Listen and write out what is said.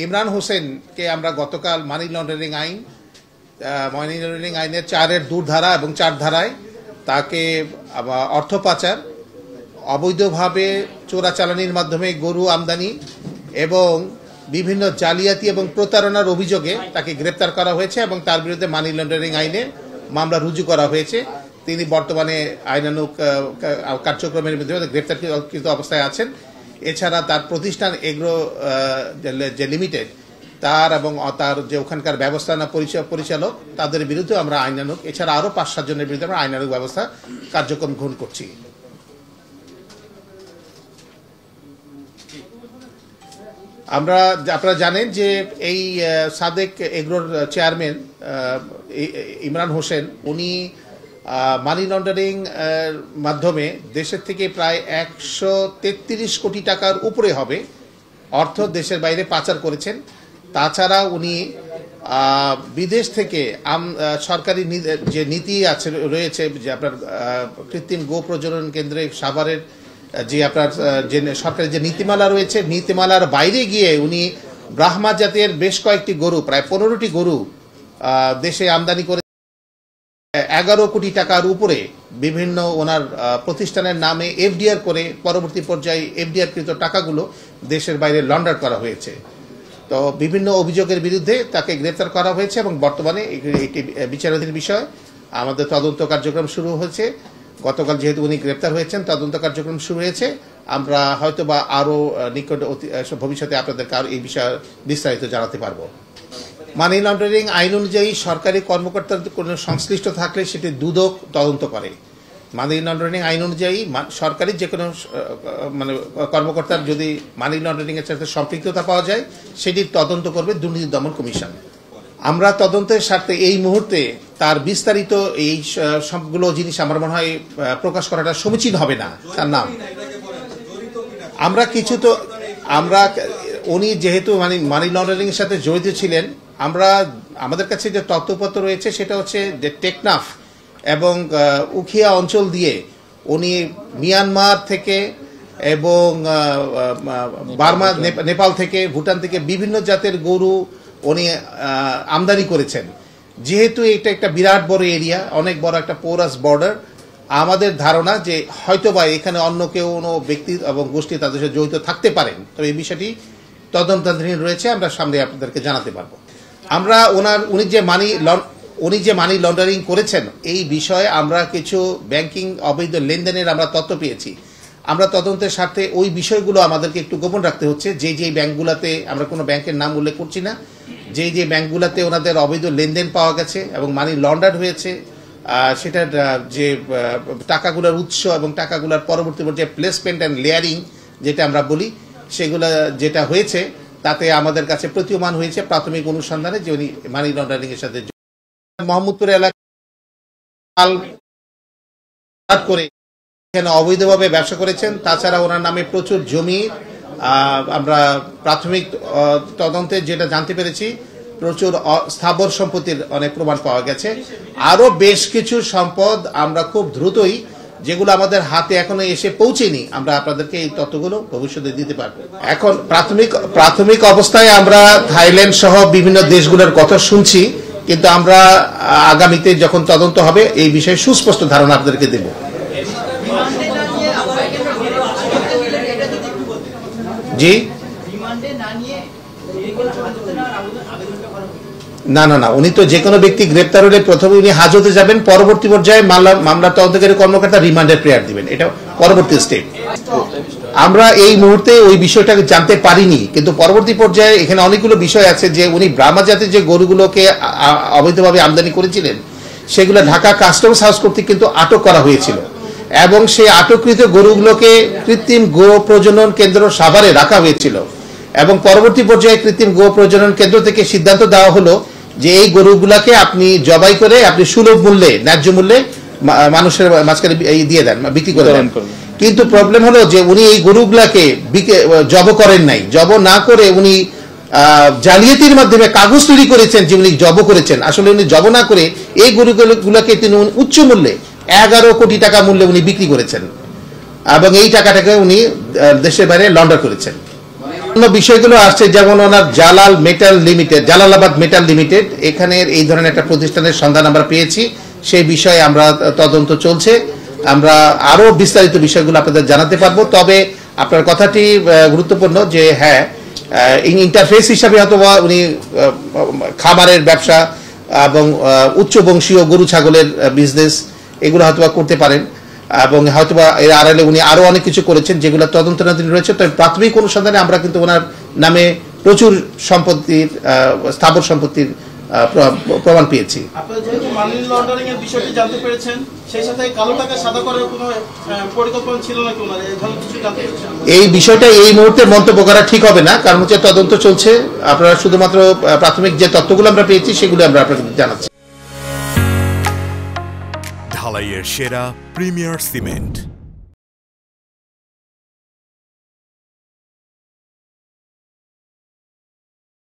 ইমরান হোসেনকে আমরা গতকাল মানি লন্ডারিং আইনের 4-এর 2 ধারা এবং 4 ধারায় তাকে অর্থ পাচার, অবৈধভাবে চোরাচালানির মাধ্যমে গরু আমদানি এবং বিভিন্ন জালিয়াতি এবং প্রতারণার অভিযোগে তাকে গ্রেপ্তার করা হয়েছে এবং তার বিরুদ্ধে মানি লন্ডারিং আইনে মামলা রুজু করা হয়েছে। তিনি বর্তমানে আইনানুগ কার্যক্রমের মাধ্যমে গ্রেপ্তারকৃত অবস্থায় আছেন। এছাড়া তার প্রতিষ্ঠান এগ্রো যে লিমিটেড তার এবং তার যে ওখানকার ব্যবস্থাপনা পরিচালক তাদের বিরুদ্ধে আমরা আইনানুগ, এছাড়া আরও 5-7 জনের বিরুদ্ধে আমরা আইনানুগ ব্যবস্থা কার্যক্রম গ্রহণ করছি। আপনারা জানেন যে এই সাদেক এগ্রোর চেয়ারম্যান ইমরান হোসেন উনি মানি লন্ডারিং মাধ্যমে দেশের থেকে প্রায় 133 কোটি টাকার উপরে হবে অর্থ দেশের বাইরে পাচার করেছেন। তাছাড়া উনি বিদেশ থেকে সরকারি যে নীতি রয়েছে যে আপনার কৃত্রিম গো প্রজনন কেন্দ্রে সাভারের যে আপনার যে সরকারি যে নীতিমালা রয়েছে, নীতিমালার বাইরে গিয়ে উনি ব্রাহ্মা জাতের বেশ কয়েকটি গরু, প্রায় 15টি গরু দেশে আমদানি করে 11 কোটি টাকার উপরে বিভিন্ন ওনার প্রতিষ্ঠানের নামে এফডিআর করে পরবর্তী পর্যায়ে এফডিআরকৃত টাকাগুলো দেশের বাইরে লন্ডার করা হয়েছে। তো বিভিন্ন অভিযোগের বিরুদ্ধে তাকে গ্রেফতার করা হয়েছে এবং বর্তমানে এটি বিচারাধীন বিষয়। আমাদের তদন্ত কার্যক্রম শুরু হয়েছে। গতকাল যেহেতু উনি গ্রেপ্তার হয়েছেন, তদন্ত কার্যক্রম শুরু হয়েছে। আমরা হয়তো বা আরও নিকট ভবিষ্যতে আপনাদেরকে আরও এই বিষয়ে বিস্তারিত জানাতে পারবো। মানি লন্ডারিং আইন অনুযায়ী সরকারি কর্মকর্তার কোনো সংশ্লিষ্ট থাকলে সেটি দুদক তদন্ত করে। মানি লন্ডারিং আইন অনুযায়ী সরকারি যে কোনো কর্মকর্তার যদি মানি লন্ডারিং এর সাথে সম্পৃক্ততা পাওয়া যায় সেটির তদন্ত করবে দুর্নীতি দমন কমিশন। আমরা তদন্তের স্বার্থে এই মুহূর্তে তার বিস্তারিত এই সবগুলো জিনিস আমার মনে হয় প্রকাশ করাটা সমীচীন হবে না। তার নাম আমরা উনি যেহেতু মানি লন্ডারিং এর সাথে জড়িত ছিলেন, আমাদের কাছে যে তথ্যপত্র রয়েছে সেটা হচ্ছে যে টেকনাফ এবং উখিয়া অঞ্চল দিয়ে উনি মিয়ানমার থেকে এবং বার্মা, নেপাল থেকে, ভুটান থেকে বিভিন্ন জাতের গরু উনি আমদানি করেছেন। যেহেতু এটা একটা বিরাট বড় এরিয়া, অনেক বড় একটা পোরাস বর্ডার, আমাদের ধারণা যে হয়তোবা এখানে অন্য কেউ কোনো ব্যক্তি এবং গোষ্ঠী তাদের সাথে জড়িত থাকতে পারেন। তবে এই বিষয়টি তদন্তাধীন রয়েছে, আমরা সামনে আপনাদেরকে জানাতে পারবো। আমরা উনি যে মানি লন্ডারিং করেছেন এই বিষয়ে আমরা কিছু ব্যাংকিং অবৈধ লেনদেনের আমরা তথ্য পেয়েছি। আমরা তদন্তের স্বার্থে ওই বিষয়গুলো আমাদেরকে একটু গোপন রাখতে হচ্ছে। যে ব্যাংকগুলোতে, আমরা কোনো ব্যাংকের নাম উল্লেখ করছি না, যে ব্যাংকগুলোতে ওনাদের অবৈধ লেনদেন পাওয়া গেছে এবং মানি লন্ডার হয়েছে, সেটার যে টাকাগুলোর উৎস এবং টাকাগুলোর পরবর্তী পর্যায়ে প্লেসমেন্ট অ্যান্ড লেয়ারিং যেটা আমরা বলি, সেগুলো যেটা হয়েছে তাতে আমাদের কাছে প্রতীয়মান হয়েছে প্রাথমিক অনুসন্ধানে যে উনি মানি লন্ডারিং এর সাথে মোহাম্মদপুর এলাকা করে এখানে অবৈধভাবে ব্যবসা করেছেন। তাছাড়া ওনার নামে প্রচুর জমি, আমরা প্রাথমিক তদন্তে যেটা জানতে পেরেছি প্রচুর স্থাবর সম্পত্তির অনেক প্রমাণ পাওয়া গেছে। আরো বেশ কিছু সম্পদ আমরা খুব দ্রুতই, যেগুলো আমাদের হাতে এখনো এসে পৌঁছেনি, আমরা আপনাদেরকে এই তথ্যগুলো ভবিষ্যতে দিতে পারবো। এখন প্রাথমিক অবস্থায় আমরা থাইল্যান্ড সহ বিভিন্ন দেশগুলোর কথা শুনছি, কিন্তু আমরা আগামীতে যখন তদন্ত হবে এই বিষয়ে সুস্পষ্ট ধারণা আপনাদেরকে দেব। জি না, উনি তো যে কোনো ব্যক্তি গ্রেপ্তার হলে প্রথমে উনি হাজতে যাবেন, পরবর্তী পর্যায়ে মামলা তদন্তকারী কর্মকর্তা রিমান্ডের প্রেয়ার দিবেন, এটা পরবর্তী স্টেপ। আমরা এই মুহূর্তে ওই বিষয়টাকে জানতে পারিনি, কিন্তু পরবর্তী পর্যায়ে এখানে অনেকগুলো বিষয় আছে যে উনি ব্রাহ্মা জাতের যে গরুগুলোকে অবৈধভাবে আমদানি করেছিলেন সেগুলো ঢাকা কাস্টমস হাউস কর্তৃক কিন্তু আটক করা হয়েছিল এবং সেই আটককৃত গরুগুলোকে কৃত্রিম গো প্রজনন কেন্দ্র সাভারে রাখা হয়েছিল এবং পরবর্তী পর্যায়ে কৃত্রিম গো প্রজনন কেন্দ্র থেকে সিদ্ধান্ত দেওয়া হলো যে এই গরুগুলাকে আপনি জবাই করে আপনি সুলভ মূল্যে, ন্যায্য মূল্যে মানুষের মাঝখানে দিয়ে দেন, বিক্রি করে দেন। কিন্তু প্রবলেম হলো যে উনি এই গরুগুলাকে জব করেন নাই। জব না করে উনি জালিয়াতির মাধ্যমে কাগজ তৈরি করেছেন যে উনি জব করেছেন। আসলে উনি জব না করে এই গরুগুলোকে তিনি উচ্চ মূল্যে 11 কোটি টাকা মূল্যে উনি বিক্রি করেছেন এবং এই টাকাটাকে উনি দেশের বাইরে লন্ডার করেছেন। অন্য বিষয়গুলো আসছে, যেমন ওনার জালালাবাদ মেটাল লিমিটেড, এখানের এই ধরনের একটা প্রতিষ্ঠানের সন্ধান আমরা পেয়েছি। সেই বিষয়ে আমরা তদন্ত চলছে, আমরা আরো বিস্তারিত বিষয়গুলো আপনাদের জানাতে পারবো। তবে আপনার কথাটি গুরুত্বপূর্ণ যে হ্যাঁ, ইন্টারফেস হিসাবে হয়তো উনি খামারের ব্যবসা এবং উচ্চ বংশীয় গরু ছাগলের বিজনেস এগুলো হয়তো করতে পারেন, এবং হয়তোবা এর আড়ালে উনি আরো অনেক কিছু করেছেন যেগুলো তদন্তাধীন রয়েছে। তবে প্রাথমিক অনুসন্ধানে আমরা কিন্তু ওনার নামে প্রচুর সম্পত্তির স্থাবর সম্পত্তির প্রমাণ পেয়েছি। আপনারা যেহেতু মানি লন্ডারিং এর বিষয়টি জানতে পেরেছেন, সেই সাথে কালো টাকা সাদা করার কোনো পরিকল্পনা ছিল নাকি ওনার, এই ধরনের কিছু জানতে পেরেছেন? এই বিষয়টা এই মুহূর্তে মন্তব্য করা ঠিক হবে না, কারণ হচ্ছে তদন্ত চলছে। আপনারা শুধুমাত্র প্রাথমিক যে তথ্যগুলো আমরা পেয়েছি সেগুলো আমরা আপনাকে জানাচ্ছি। ঢালাইয়ের সেরা প্রিমিয়ার সিমেন্ট।